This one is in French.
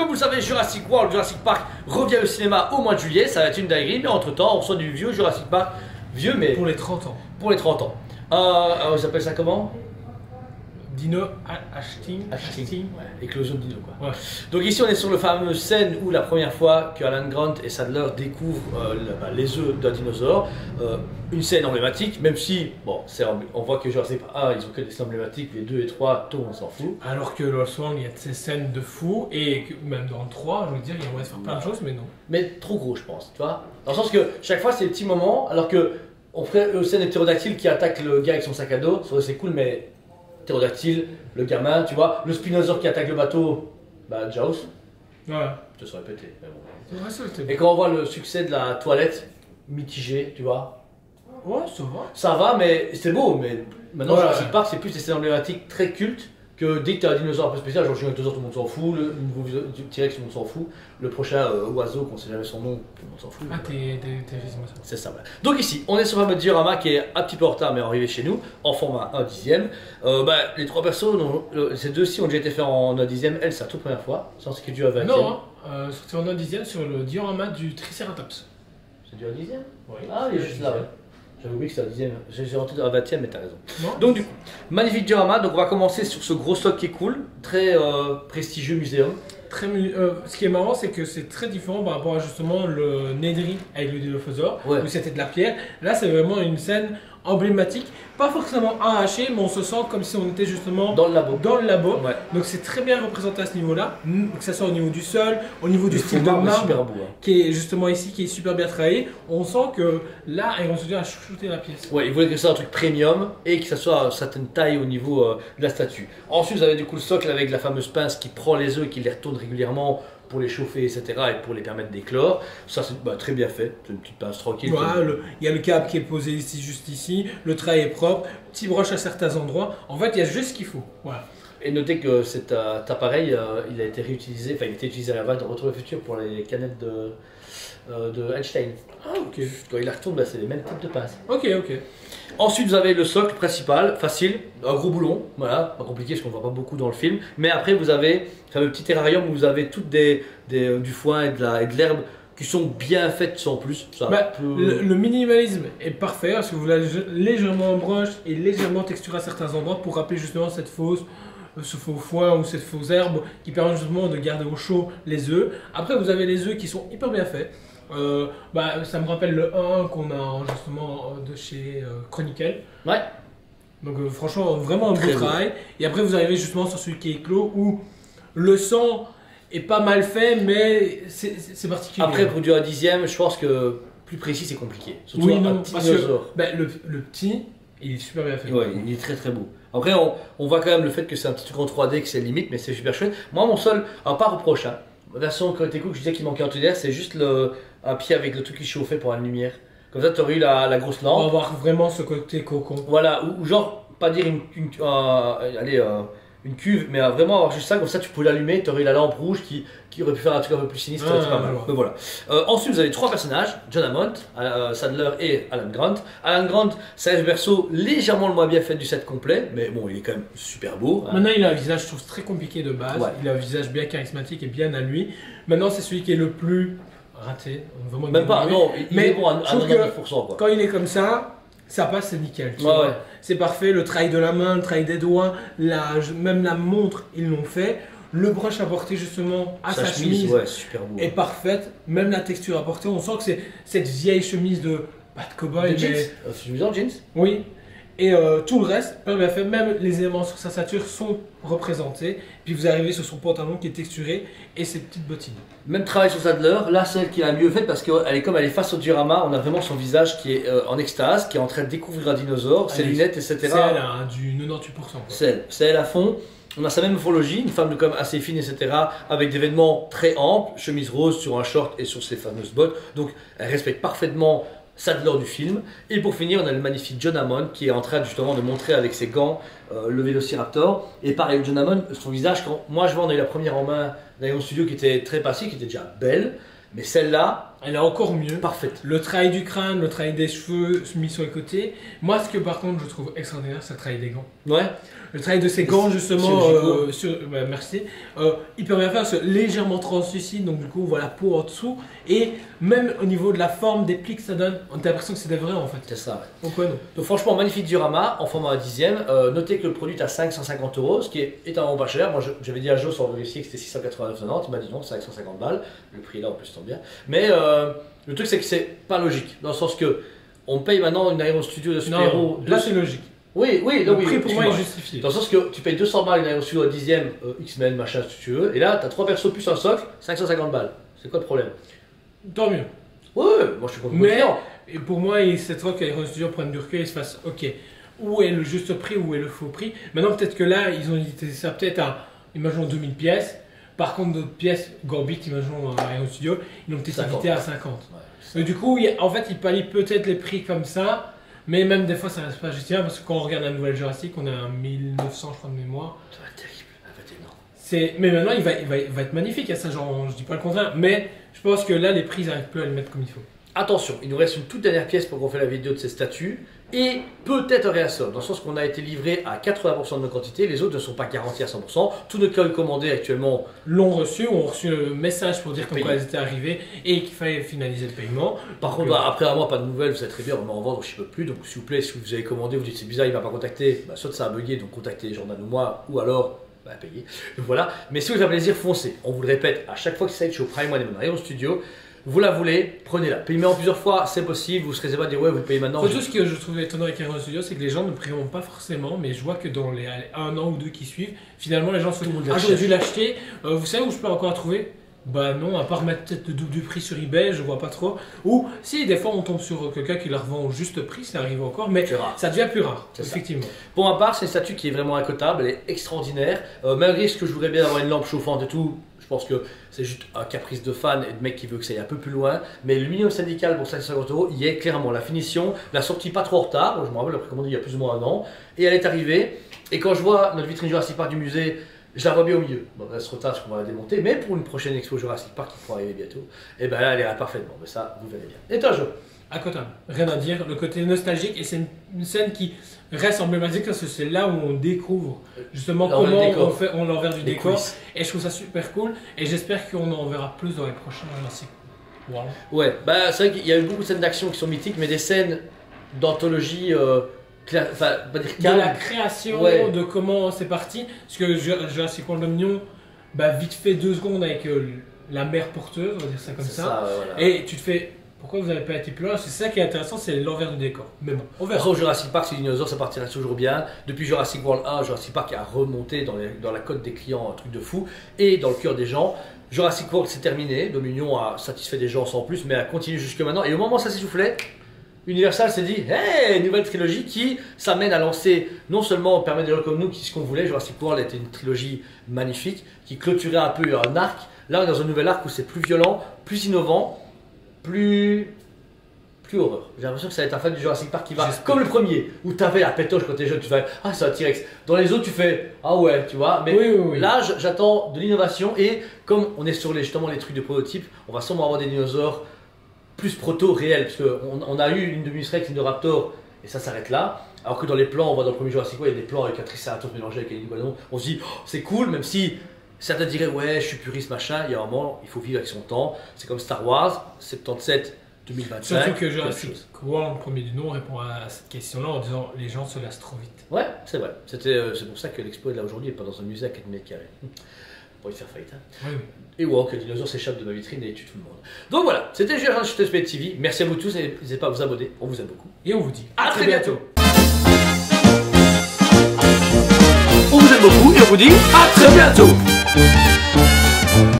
Comme vous le savez, Jurassic World, Jurassic Park revient au cinéma au mois de juillet. Ça va être une dinguerie, mais entre temps, on reçoit du vieux Jurassic Park. Vieux, mais. Pour les 30 ans. Pour les 30 ans. On s'appelle ça comment? Dino Ashting. Ouais, éclosion de dino quoi. Ouais. Donc ici on est sur le fameux scène où la première fois que Alan Grant et Sadler découvrent les œufs d'un dinosaure. Une scène emblématique, même si bon, on voit que Jurassic Park 1 ils ont que des scènes emblématiques, les 2 et 3, tout on s'en fout. Alors que Lost World il y a ces scènes de fou et que, même dans le 3, je veux dire, il y a moyen de faire plein de choses, mais non. Mais trop gros je pense, tu vois. Dans le sens que chaque fois c'est des petits moments, alors que on ferait une scène de ptérodactyle qui attaque le gars avec son sac à dos, c'est cool mais. Ptérodactyle, le gamin, tu vois, le spinosaure qui attaque le bateau, bah Jaws. Ouais. Je te serais pété. Mais bon. Ouais, ça, Et quand on voit le succès de la toilette, mitigé, tu vois. Ouais, ça va. Ça va, mais c'est beau, mais maintenant Ouais, Jurassic Park c'est plus des scènes emblématiques très cultes que dès que tu as un dinosaure un peu spécial, genre Giganotosaure tout le monde s'en fout, le nouveau T-Rex tout le monde s'en fout, le prochain oiseau qu'on sait jamais son nom, tout le monde s'en fout. Ah, t'es résumé ça. C'est ça, voilà. Donc ici, on est sur un mode diorama qui est un petit peu en retard mais arrivé chez nous, en format 1/10. Les trois persos, ces deux-ci ont déjà été faits en 1/10, elle c'est la toute première fois, sans ce qui est dû à 20e. Non, sorti en 1/10 sur le diorama du Triceratops. C'est du 1/10? Oui. Ah, il est juste là, ouais. J'avais oublié que c'était un 10e. J'ai rentré dans la 20e, mais t'as raison. Non. Donc, du coup, magnifique diorama. Donc, on va commencer sur ce gros stock qui est cool. Très prestigieux muséum. Ce qui est marrant, c'est que c'est très différent par rapport à justement le Nedry avec le Dilophosaure, Ouais. où c'était de la pierre. Là, c'est vraiment une scène emblématique, pas forcément arrachée, mais on se sent comme si on était justement Dans le labo. Ouais. Ouais. Donc c'est très bien représenté à ce niveau-là, que ce soit au niveau du sol, au niveau du Le style de fond marbre est marbre, super beau, hein. qui est justement ici, qui est super bien travaillé. On sent que là, ils vont se dire à chouchouter la pièce. Ouais, ils voulaient que ça soit un truc premium et que ça soit à une certaine taille au niveau de la statue. Ensuite, vous avez du coup le socle avec la fameuse pince qui prend les œufs et qui les retourne régulièrement pour les chauffer, etc. et pour les permettre d'éclore. Ça, c'est très bien fait. C'est une petite pince tranquille. Voilà, il y a le câble qui est posé ici, juste ici. Le trait est propre. Petit broche à certains endroits. En fait, il y a juste ce qu'il faut. Voilà. Et notez que cet appareil, il a été réutilisé, enfin, il a été utilisé à la de Retour vers le futur pour les canettes de Einstein. Ah, ok. Quand il la retourne, c'est les mêmes types de pinces. Ok. Ensuite, vous avez le socle principal, facile, un gros boulon, voilà, pas compliqué parce qu'on ne voit pas beaucoup dans le film. Mais après, vous avez le petit terrarium où vous avez toutes du foin et de l'herbe qui sont bien faites sans plus. Ça le minimalisme est parfait parce que vous l'avez légèrement en broche et légèrement texturé à certains endroits pour rappeler justement ce faux foin ou cette fausse herbe qui permet justement de garder au chaud les œufs. Après, vous avez les œufs qui sont hyper bien faits. Ça me rappelle le 1 qu'on a justement de chez Chronicle. Ouais. Donc franchement, vraiment un beau Très travail. Et après, vous arrivez justement sur celui qui est clos où le sang est pas mal fait, mais c'est particulier. Après, pour du 1/10, je pense que plus précis, c'est compliqué. Surtout oui, un non, petit parce que dinosaure. le petit, il est super bien fait. Ouais, il est très très beau. Après, on voit quand même le fait que c'est un petit truc en 3D, que c'est limite, mais c'est super chouette. Moi, mon seul, alors pas reproche, hein. La version quand t'écoutes, je disais qu'il manquait un truc d'air, c'est juste un pied avec le truc qui chauffait pour la lumière. Comme ça, tu aurais eu la grosse On va lampe. avoir vraiment ce côté cocon. Voilà, ou genre, pas dire une cuve, mais vraiment avoir juste ça, comme ça tu peux l'allumer, tu aurais eu la lampe rouge qui aurait pu faire un truc un peu plus sinistre. Ah, c'est pas mal. Donc voilà. Ensuite, vous avez trois personnages, John Hammond, Sadler et Alan Grant. Alan Grant, c'est un perso légèrement le moins bien fait du set complet, mais bon, il est quand même super beau. Hein. Maintenant, il a un visage, je trouve, très compliqué de base. Ouais. Il a un visage bien charismatique et bien à lui. Maintenant, c'est celui qui est le plus raté. Vraiment Même pas, débrouillé. non, il Mais est bon à je trouve 99%. Quoi. Quand il est comme ça passe, c'est nickel. tu Ouais, vois. ouais. C'est parfait, le travail de la main, le travail des doigts, même la montre, ils l'ont fait. Le broche apporté justement à sa chemise ouais, super beau. est parfaite. Même la texture apportée, on sent que c'est cette vieille chemise de, pas de cow-boy, De jeans. mais... C'est une en jeans. Oui. Et tout le reste, hyper bien fait. Même les éléments sur sa ceinture sont représentés. Puis vous arrivez sur son pantalon qui est texturé et ses petites bottines. Même travail sur Sadler, là celle qui a mieux fait parce qu'elle est comme elle est face au diorama, on a vraiment son visage qui est en extase, qui est en train de découvrir un dinosaure, ses lunettes, etc. C'est elle, hein, du 98%. quoi. C'est elle à fond. On a sa même morphologie, une femme de comme assez fine, etc. Avec des vêtements très amples, chemise rose sur un short et sur ses fameuses bottes. Donc elle respecte parfaitement Sadler du film. Et pour finir, on a le magnifique John Hammond qui est en train justement de montrer avec ses gants le Vélociraptor. Et pareil, John Hammond, son visage, quand moi je vois, on a eu la première en main dans mon studio qui était très passée, qui était déjà belle. Mais celle-là, elle est encore mieux. Parfaite. Le travail du crâne, le travail des cheveux mis sur les côtés. Moi, ce que par contre je trouve extraordinaire, c'est le travail des gants. Ouais. Le travail de ces gants, justement, chirurgicaux. merci, hyper bien fait, c'est légèrement translucide, donc du coup, voilà, peau en dessous. Et même au niveau de la forme des plis que ça donne, on a l'impression que c'est des vrais en fait. C'est ça, ouais. Pourquoi non? Donc franchement, magnifique diorama en format 10e. Notez que le produit est à 550 €, ce qui est étonnamment pas cher. Moi, j'avais dit à Joe sans vérifier que c'était 689,90. Il m'a dit non, 550 balles. Le prix est là, en plus, tant bien. Mais le truc, c'est que c'est pas logique. Dans le sens que on paye maintenant une Aéro Studio de super-héros. Là, c'est logique. Oui, Le oui, prix pour moi est excuse-moi. justifié. Dans le sens que tu payes 200 balles une Aéro Studio à 10e, X-Men, machin, si tu veux. Et là, tu as 3 persos plus un socle, 550 balles. C'est quoi le problème? Tant mieux. Ouais, moi je suis content. Mais et pour moi, il c'est trop qu'Aéro Studio prenne du recul et se fasse ok, où est le juste prix, où est le faux prix. Maintenant, peut-être que là, ils ont dit ça peut-être à, imaginons 2000 pièces. Par contre, d'autres pièces, Gambit, imaginons Aéro Studio, ils l'ont peut-être 50. évité à 50. Ouais, Et du coup, en fait, ils pallient peut-être les prix comme ça, mais même des fois, ça reste pas justifiable parce que quand on regarde la nouvelle Jurassic, on est à 1900, je crois, de mémoire. ça va être terrible, ça va être énorme. Mais maintenant, il va être magnifique, à ça, genre, je dis pas le contraire, mais je pense que là, les prix, ils n'arrivent plus à le mettre comme il faut. Attention, il nous reste une toute dernière pièce pour qu'on fait la vidéo de ces statues et peut-être un réassort, dans le sens qu'on a été livré à 80% de nos quantités, les autres ne sont pas garantis à 100%. Tous nos cas commandés actuellement L'ont reçu, ont reçu le message pour dire comme Payé. quoi elles étaient arrivées et qu'il fallait finaliser le paiement. Par contre, après un mois, pas de nouvelles, vous savez très bien, on va en vendre, je ne peux plus. Donc, s'il vous plaît, si vous avez commandé, vous dites c'est bizarre, il ne m'a pas contacté, soit ça a bugué, donc contactez Jordan ou moi, ou alors payez. Donc voilà. Mais si vous avez plaisir, foncez. On vous le répète à chaque fois que c'est chez Prime One et Aéro Studio, vous la voulez, prenez-la. Payez en plusieurs fois, c'est possible, vous ne serez pas à dire ouais, vous le payez maintenant. Surtout, ce que je trouve étonnant avec Aéro Studio, c'est que les gens ne prieront pas forcément, mais je vois que dans les 1 an ou 2 qui suivent, finalement, les gens se disent ah, j'aurais dû l'acheter, vous savez où je peux encore la trouver? Bah non, à part mettre peut-être le double du prix sur eBay, je vois pas trop. Ou si des fois on tombe sur quelqu'un qui la revend au juste prix, ça arrive encore, mais ça devient plus rare, effectivement. Pour ma part, c'est une statue qui est vraiment incotable, elle est extraordinaire. Malgré ce que je voudrais bien avoir une lampe chauffante et tout, je pense que c'est juste un caprice de fan et de mec qui veut que ça aille un peu plus loin. Mais le minimum syndical pour 550 €, il y est clairement. La finition, la sortie pas trop en retard, je me rappelle, la précommandée il y a plus ou moins un an, et elle est arrivée. Et quand je vois notre vitrine Jurassic Park du musée, je la vois bien au milieu. Bon, elle se retarde parce qu'on va la démonter, mais pour une prochaine expo Jurassic Park qui pourra arriver bientôt, et ben là elle ira parfaitement. Mais ça, vous verrez bien. Et toi, Jo? Incotable, rien à dire. Le côté nostalgique, et c'est une scène qui reste emblématique parce que c'est là où on découvre justement comment on l'envers du décor. Et je trouve ça super cool. Et j'espère qu'on en verra plus dans les prochains Jurassic. Voilà. Ouais, bah c'est vrai qu'il y a eu beaucoup de scènes d'action qui sont mythiques, mais des scènes d'anthologie. Enfin, pas dire calme. De la création, ouais. De comment c'est parti. Parce que Jurassic World Dominion, bah, vite fait 2 secondes avec la mère porteuse, on va dire ça comme ça. Voilà. Et tu te fais, pourquoi vous n'avez pas été plus loin? C'est ça qui est intéressant, c'est l'envers du décor. Mais bon, on verra. Jurassic Park, c'est dinosaures, ça partira toujours bien. Depuis Jurassic World 1, Jurassic Park a remonté dans la cote des clients, un truc de fou, et dans le cœur des gens. Jurassic World, c'est terminé. Dominion a satisfait des gens sans plus, mais a continué jusque maintenant. Et au moment où ça s'essoufflait, Universal s'est dit, hey, nouvelle trilogie qui s'amène à lancer, non seulement permet des gens comme nous qui ce qu'on voulait, Jurassic World était une trilogie magnifique, qui clôturait un peu un arc. Là, on est dans un nouvel arc où c'est plus violent, plus innovant, plus horreur. J'ai l'impression que ça va être un fan du Jurassic Park qui va, comme le premier, où tu avais la pétoche quand t'es jeune, tu fais, ah, c'est un T-Rex. Dans les autres, tu fais, ah ouais, tu vois. Mais oui. Là, j'attends de l'innovation et comme on est sur justement les trucs de prototype, on va sûrement avoir des dinosaures plus proto réel, parce qu'on a eu une de Mus-Rex, une de Raptor, et ça s'arrête là. Alors que dans les plans, on voit dans le premier Jurassic World, il y a des plans avec un Triceratops mélangé avec un iguanon. On se dit, oh, c'est cool, même si certains diraient, ouais, je suis puriste, machin. Il y a un moment, il faut vivre avec son temps. C'est comme Star Wars, 77, 2025. Surtout que Jurassic World, le premier du nom, répond à cette question-là en disant, les gens se lassent trop vite. Ouais, c'est vrai. C'est pour ça que l'expo est là aujourd'hui et pas dans un musée à 4 mètres carrés. Pour y faire faillite. Hein. Oui. Et wow, que le dinosaure s'échappe de ma vitrine et tue tout le monde. Donc voilà, c'était Gérard sur TSP TV. Merci à vous tous et n'hésitez pas à vous abonner. On vous aime beaucoup. Et on vous dit à très bientôt. On vous aime beaucoup et on vous dit à très bientôt.